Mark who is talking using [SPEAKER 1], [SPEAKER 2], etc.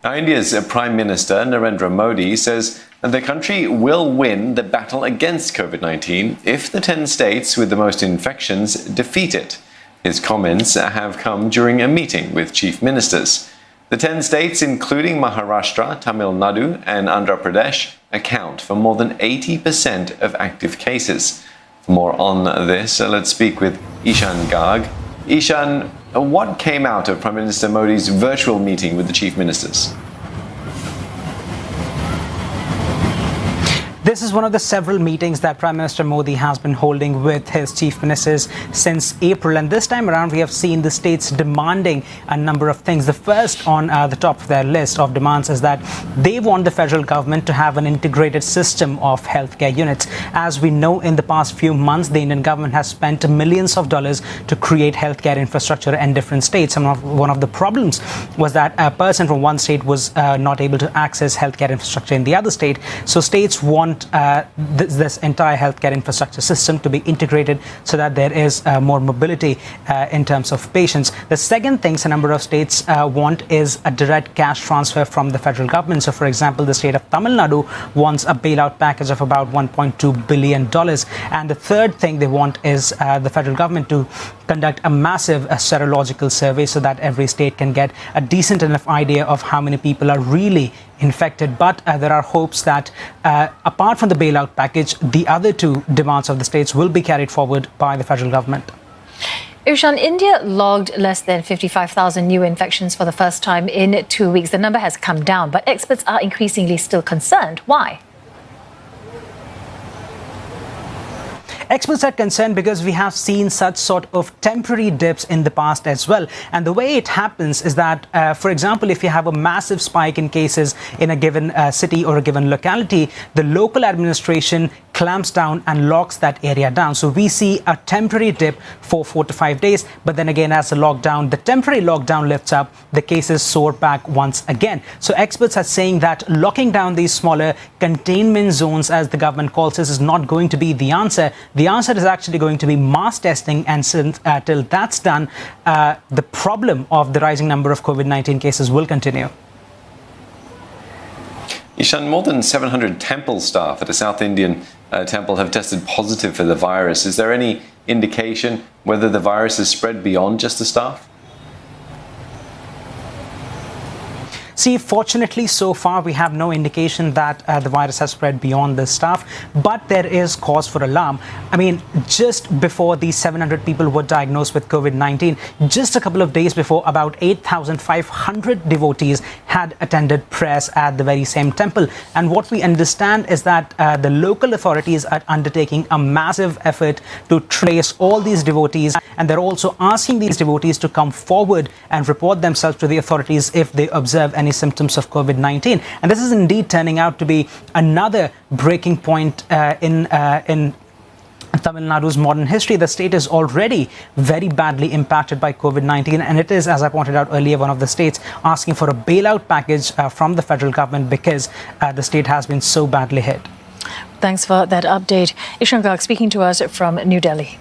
[SPEAKER 1] Now, India's Prime Minister Narendra Modi says that the country will win the battle against COVID-19 if the 10 states with the most infections defeat it. His comments have come during a meeting with chief ministers. The 10 states, including Maharashtra, Tamil Nadu and Andhra Pradesh, account for more than 80% of active cases. For more on this, let's speak with Ishan Garg. Ishan, what came out of Prime Minister Modi's virtual meeting with the chief ministers?
[SPEAKER 2] This is one of the several meetings that Prime Minister Modi has been holding with his chief ministers since April. And this time around, we have seen the states demanding a number of things. The first on the top of their list of demands is that they want the federal government to have an integrated system of healthcare units. As we know, in the past few months, the Indian government has spent millions of dollars to create healthcare infrastructure in different states. And one of the problems was that a person from one state was not able to access healthcare infrastructure in the other state. So states want this entire healthcare infrastructure system to be integrated so that there is more mobility in terms of patients. The second thing a number of states want is a direct cash transfer from the federal government. So, for example, the state of Tamil Nadu wants a bailout package of about $1.2 billion. And the third thing they want is the federal government to conduct a massive serological survey so that every state can get a decent enough idea of how many people are really infected. But there are hopes that apart from the bailout package, the other two demands of the states will be carried forward by the federal government.
[SPEAKER 3] Ishan, India logged less than 55,000 new infections for the first time in 2 weeks. The number has come down, but experts are increasingly still concerned. Why?
[SPEAKER 2] Experts are concerned because we have seen such sort of temporary dips in the past as well. And the way it happens is that, for example, if you have a massive spike in cases in a given city or a given locality, the local administration clamps down and locks that area down. So we see a temporary dip for 4 to 5 days. But then again, as the temporary lockdown lifts up, the cases soar back once again. So experts are saying that locking down these smaller containment zones, as the government calls this, is not going to be the answer. The answer is actually going to be mass testing, and till that's done, the problem of the rising number of COVID-19 cases will continue.
[SPEAKER 1] Ishan, more than 700 temple staff at a South Indian temple have tested positive for the virus. Is there any indication whether the virus has spread beyond just the staff?
[SPEAKER 2] See, fortunately, so far, we have no indication that the virus has spread beyond the staff, but there is cause for alarm. I mean, just before these 700 people were diagnosed with COVID-19, just a couple of days before, about 8,500 devotees had attended prayers at the very same temple. And what we understand is that the local authorities are undertaking a massive effort to trace all these devotees, and they're also asking these devotees to come forward and report themselves to the authorities if they observe any symptoms of COVID-19. And this is indeed turning out to be another breaking point in Tamil Nadu's modern history. The state is already very badly impacted by COVID-19, and it is, as I pointed out earlier, one of the states asking for a bailout package from the federal government because the state has been so badly hit.
[SPEAKER 3] Thanks for that update. Ishan Garg speaking to us from New Delhi.